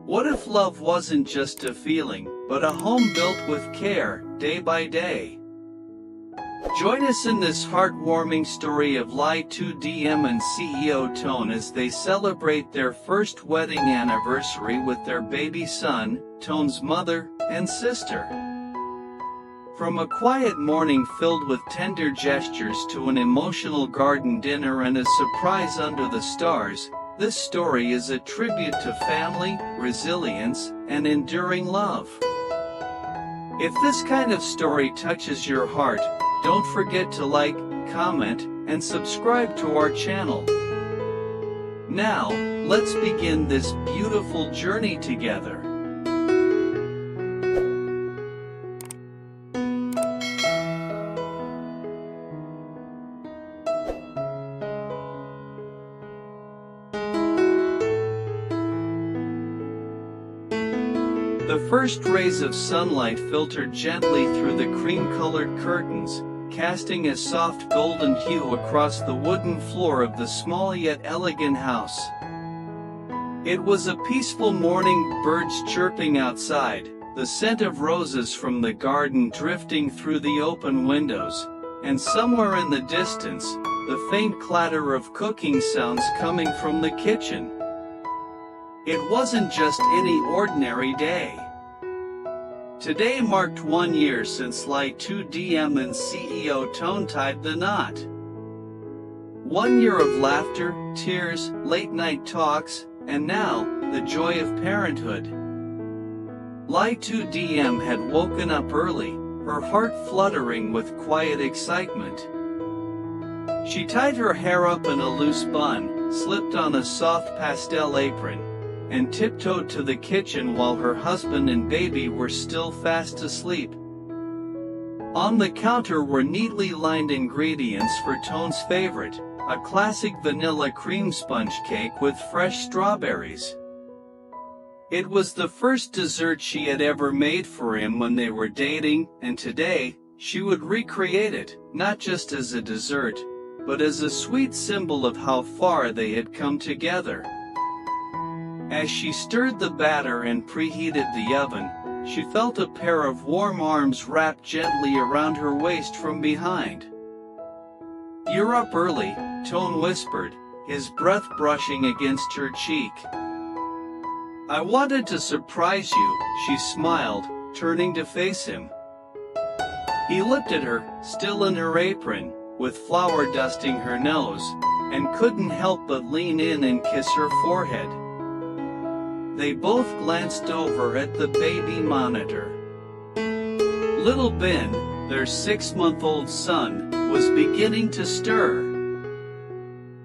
What if love wasn't just a feeling, but a home built with care, day by day? Join us in this heartwarming story of Ly Tu Diem and CEO Toan as they celebrate their first wedding anniversary with their baby son, Toan's mother and sister. From a quiet morning filled with tender gestures to an emotional garden dinner and a surprise under the stars, this story is a tribute to family, resilience, and enduring love. If this kind of story touches your heart, don't forget to like, comment, and subscribe to our channel. Now, let's begin this beautiful journey together. The first rays of sunlight filtered gently through the cream-colored curtains, casting a soft golden hue across the wooden floor of the small yet elegant house. It was a peaceful morning, birds chirping outside, the scent of roses from the garden drifting through the open windows, and somewhere in the distance, the faint clatter of cooking sounds coming from the kitchen. It wasn't just any ordinary day. Today marked 1 year since Ly Tu Diem and CEO Toan tied the knot. 1 year of laughter, tears, late-night talks, and now, the joy of parenthood. Ly Tu Diem had woken up early, her heart fluttering with quiet excitement. She tied her hair up in a loose bun, slipped on a soft pastel apron, and tiptoed to the kitchen while her husband and baby were still fast asleep. On the counter were neatly lined ingredients for Toan's favorite, a classic vanilla cream sponge cake with fresh strawberries. It was the first dessert she had ever made for him when they were dating, and today, she would recreate it, not just as a dessert, but as a sweet symbol of how far they had come together. As she stirred the batter and preheated the oven, she felt a pair of warm arms wrapped gently around her waist from behind. "You're up early," Toan whispered, his breath brushing against her cheek. "I wanted to surprise you," she smiled, turning to face him. He looked at her, still in her apron, with flour dusting her nose, and couldn't help but lean in and kiss her forehead. They both glanced over at the baby monitor. Little Ben, their 6-month-old son, was beginning to stir.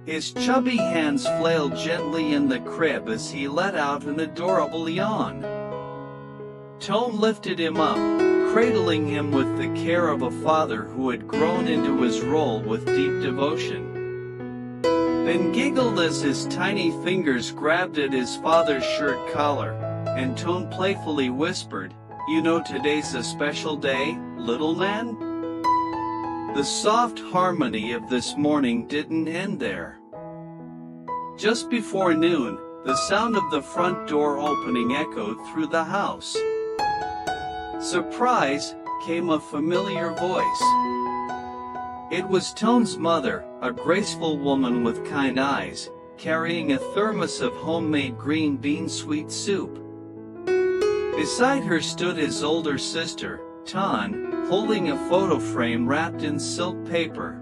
His chubby hands flailed gently in the crib as he let out an adorable yawn. Toan lifted him up, cradling him with the care of a father who had grown into his role with deep devotion. Ben giggled as his tiny fingers grabbed at his father's shirt collar, and Toan playfully whispered, "You know today's a special day, little man?" The soft harmony of this morning didn't end there. Just before noon, the sound of the front door opening echoed through the house. "Surprise!" came a familiar voice. It was Toan's mother, a graceful woman with kind eyes, carrying a thermos of homemade green bean sweet soup. Beside her stood his older sister, Toan, holding a photo frame wrapped in silk paper.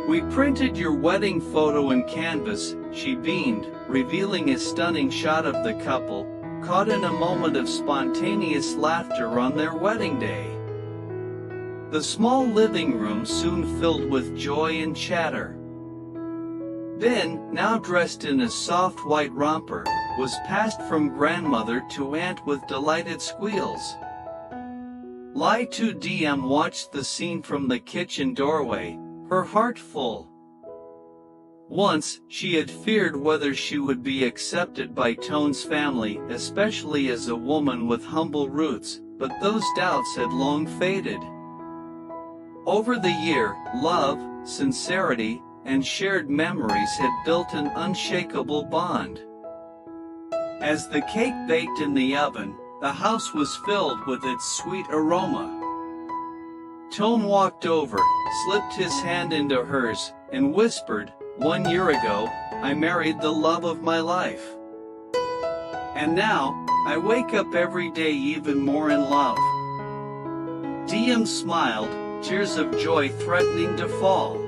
"We printed your wedding photo in canvas," she beamed, revealing a stunning shot of the couple, caught in a moment of spontaneous laughter on their wedding day. The small living room soon filled with joy and chatter. Ben, now dressed in a soft white romper, was passed from grandmother to aunt with delighted squeals. Ly Tu Diem watched the scene from the kitchen doorway, her heart full. Once, she had feared whether she would be accepted by Toan's family, especially as a woman with humble roots, but those doubts had long faded. Over the year, love, sincerity, and shared memories had built an unshakable bond. As the cake baked in the oven, the house was filled with its sweet aroma. Toan walked over, slipped his hand into hers, and whispered, "1 year ago, I married the love of my life. And now, I wake up every day even more in love." Diem smiled, tears of joy threatening to fall.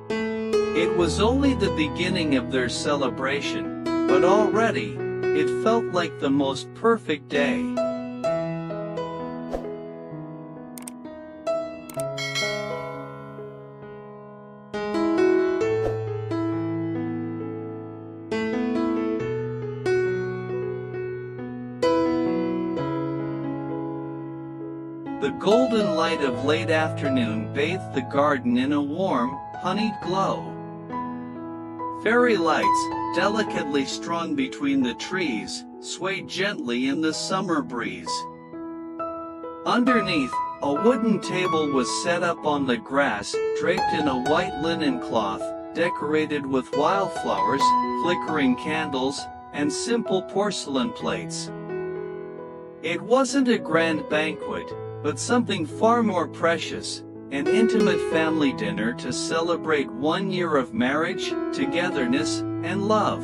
It was only the beginning of their celebration, but already, it felt like the most perfect day. The golden light of late afternoon bathed the garden in a warm, honeyed glow. Fairy lights, delicately strung between the trees, swayed gently in the summer breeze. Underneath, a wooden table was set up on the grass, draped in a white linen cloth, decorated with wildflowers, flickering candles, and simple porcelain plates. It wasn't a grand banquet, but something far more precious, an intimate family dinner to celebrate 1 year of marriage, togetherness, and love.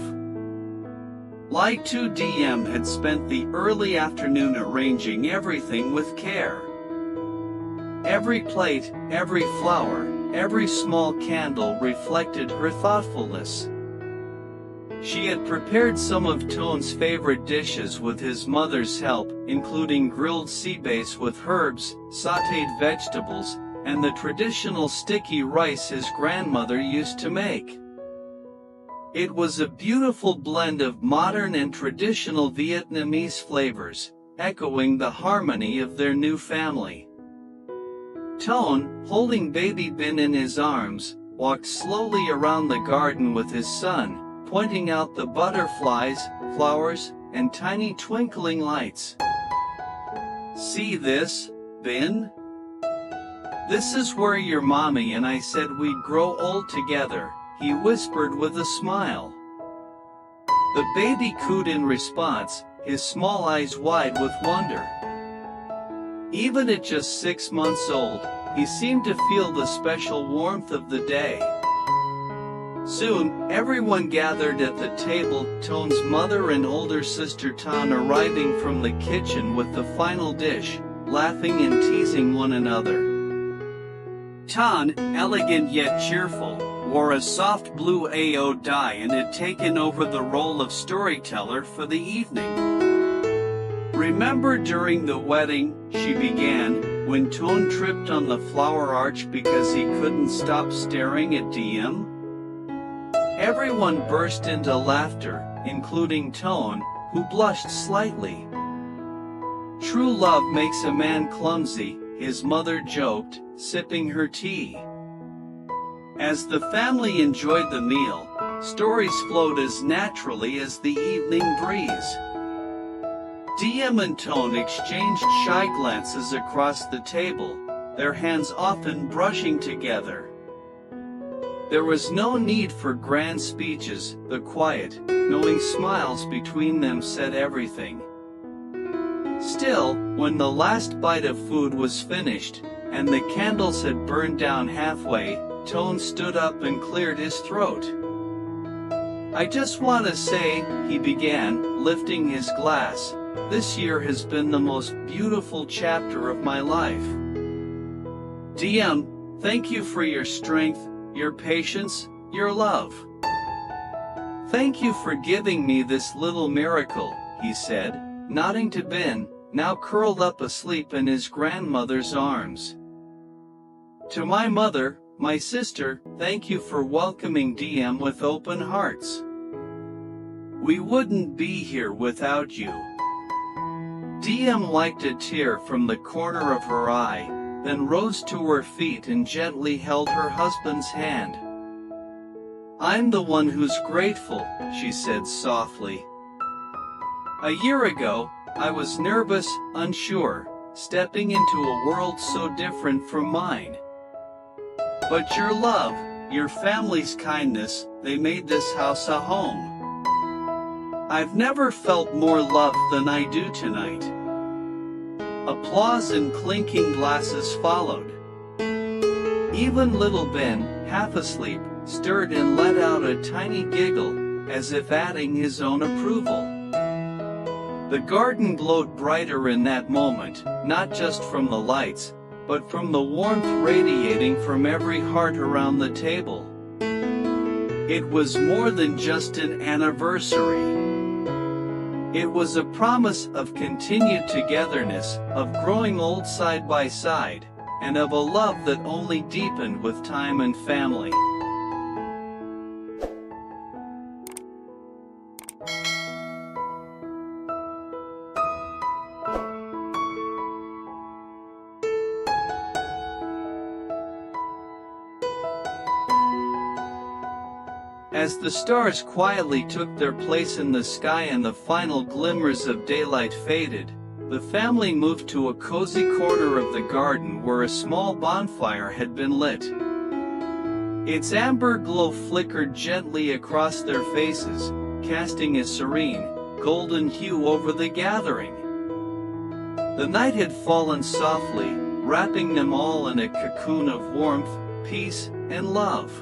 Ly Tu Diem had spent the early afternoon arranging everything with care. Every plate, every flower, every small candle reflected her thoughtfulness. She had prepared some of Toan's favorite dishes with his mother's help, including grilled sea bass with herbs, sautéed vegetables, and the traditional sticky rice his grandmother used to make. It was a beautiful blend of modern and traditional Vietnamese flavors, echoing the harmony of their new family. Toan, holding baby Bin in his arms, walked slowly around the garden with his son, pointing out the butterflies, flowers, and tiny twinkling lights. "See this, Bin? This is where your mommy and I said we'd grow old together," he whispered with a smile. The baby cooed in response, his small eyes wide with wonder. Even at just 6 months old, he seemed to feel the special warmth of the day. Soon, everyone gathered at the table, Toan's mother and older sister Toan arriving from the kitchen with the final dish, laughing and teasing one another. Toan, elegant yet cheerful, wore a soft blue AO dye and had taken over the role of storyteller for the evening. "Remember during the wedding," she began, "when Toan tripped on the flower arch because he couldn't stop staring at Diem?" Everyone burst into laughter, including Toan, who blushed slightly. "True love makes a man clumsy," his mother joked, sipping her tea. As the family enjoyed the meal, stories flowed as naturally as the evening breeze. Diem and Toan exchanged shy glances across the table, their hands often brushing together. There was no need for grand speeches, the quiet, knowing smiles between them said everything. Still, when the last bite of food was finished, and the candles had burned down halfway, Toan stood up and cleared his throat. "I just want to say," he began, lifting his glass, "this year has been the most beautiful chapter of my life. Diem, thank you for your strength, your patience, your love. Thank you for giving me this little miracle," he said, nodding to Bin, now curled up asleep in his grandmother's arms. "To my mother, my sister, thank you for welcoming Diem with open hearts. We wouldn't be here without you." Diem wiped a tear from the corner of her eye, then rose to her feet and gently held her husband's hand. "I'm the one who's grateful," she said softly. "A year ago, I was nervous, unsure, stepping into a world so different from mine. But your love, your family's kindness, they made this house a home. I've never felt more love than I do tonight." Applause and clinking glasses followed. Even little Ben, half asleep, stirred and let out a tiny giggle, as if adding his own approval. The garden glowed brighter in that moment, not just from the lights, but from the warmth radiating from every heart around the table. It was more than just an anniversary. It was a promise of continued togetherness, of growing old side by side, and of a love that only deepened with time and family. As the stars quietly took their place in the sky and the final glimmers of daylight faded, the family moved to a cozy corner of the garden where a small bonfire had been lit. Its amber glow flickered gently across their faces, casting a serene, golden hue over the gathering. The night had fallen softly, wrapping them all in a cocoon of warmth, peace, and love.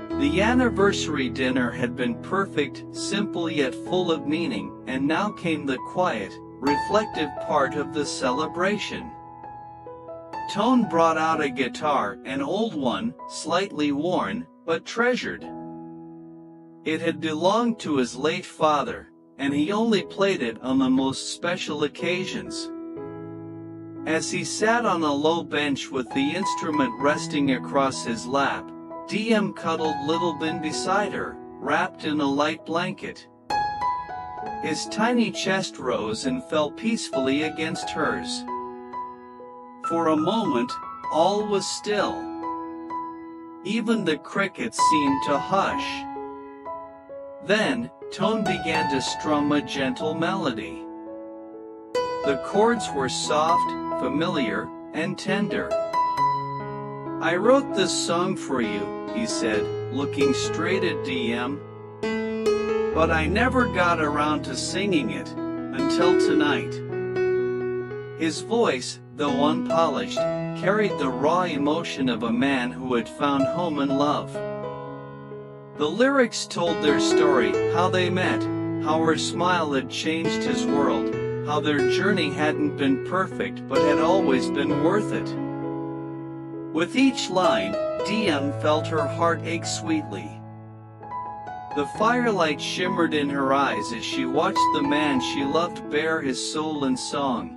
The anniversary dinner had been perfect, simple yet full of meaning, and now came the quiet, reflective part of the celebration. Toan brought out a guitar, an old one, slightly worn, but treasured. It had belonged to his late father, and he only played it on the most special occasions. As he sat on a low bench with the instrument resting across his lap, Diem cuddled little Ben beside her, wrapped in a light blanket. His tiny chest rose and fell peacefully against hers. For a moment, all was still. Even the crickets seemed to hush. Then, Toan began to strum a gentle melody. The chords were soft, familiar, and tender. "I wrote this song for you," he said, looking straight at Diem. "But I never got around to singing it, until tonight." His voice, though unpolished, carried the raw emotion of a man who had found home and love. The lyrics told their story, how they met, how her smile had changed his world, how their journey hadn't been perfect but had always been worth it. With each line, Diem felt her heart ache sweetly. The firelight shimmered in her eyes as she watched the man she loved bare his soul in song.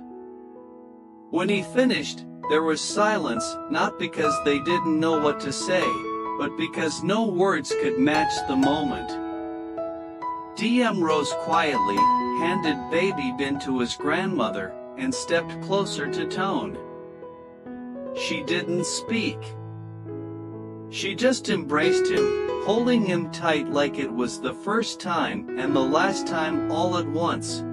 When he finished, there was silence, not because they didn't know what to say, but because no words could match the moment. Diem rose quietly, handed baby Ben to his grandmother, and stepped closer to Toan. She didn't speak. She just embraced him, holding him tight like it was the first time and the last time all at once.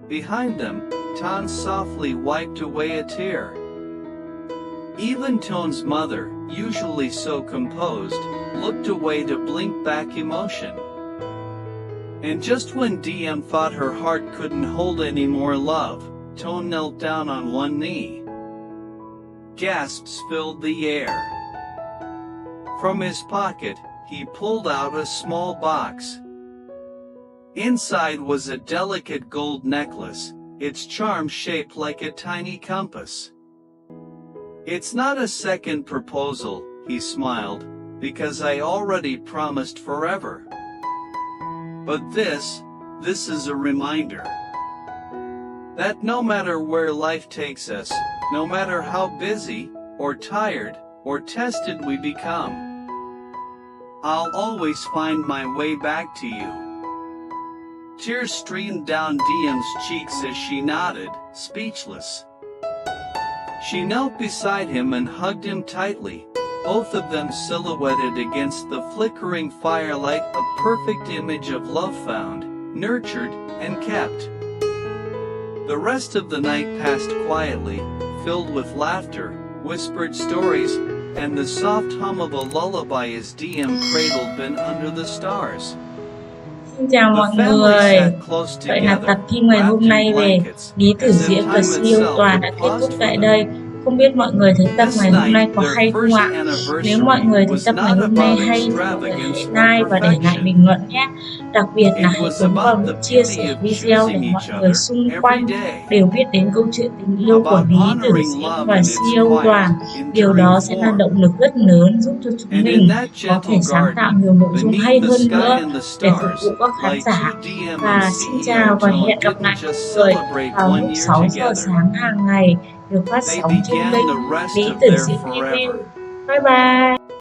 Behind them, Toan softly wiped away a tear. Even Toan's mother, usually so composed, looked away to blink back emotion. And just when Diem thought her heart couldn't hold any more love, Toan knelt down on one knee. Gasps filled the air. From his pocket, he pulled out a small box. Inside was a delicate gold necklace, its charm shaped like a tiny compass. "It's not a second proposal," he smiled, "because I already promised forever. But this is a reminder that no matter where life takes us, no matter how busy, or tired, or tested we become, I'll always find my way back to you." Tears streamed down Diem's cheeks as she nodded, speechless. She knelt beside him and hugged him tightly, both of them silhouetted against the flickering firelight, a perfect image of love found, nurtured, and kept. The rest of the night passed quietly, filled with laughter, whispered stories, and the soft hum of a lullaby as Diem cradled Ben under the stars. Xin chào The mọi family người. sat close Vậy là tập together, phim ngày hôm wrapped in nay về blankets, Lý Tử as if Diễm và time CEO itself Toan had đã kết thúc paused tại for đây. them. Không biết mọi người thấy tập This ngày hôm nay night, có their hay không first ạ? Nếu mọi anniversary người thấy was tập ngày not hôm nay about hay thì mọi người hãy extravagance or like và để lại perfection. bình luận nhé. Đặc biệt là It hãy was bấm vào about nút the chia sẻ beauty of video để choosing mọi each người other xung every quanh day, đều biết đến câu chuyện tình yêu của about Lý Tử honoring Diễm love và in its CEO quiet, Toan. Điều enduring đó sẽ là form. động lực rất lớn giúp cho chúng And in mình that có gentle thể sáng tạo garden, nhiều nội dung hay beneath the hơn sky nữa and the để phục stars, vụ các khán Ly giả. Tu Diem and Và xin CEO chào và Toan hẹn gặp didn't lại mọi just người celebrate vào one lúc year 6 giờ together. sáng hàng ngày được phát They sóng trên began kênh the rest Lý of Tử their Diễm TV. forever. Bye bye!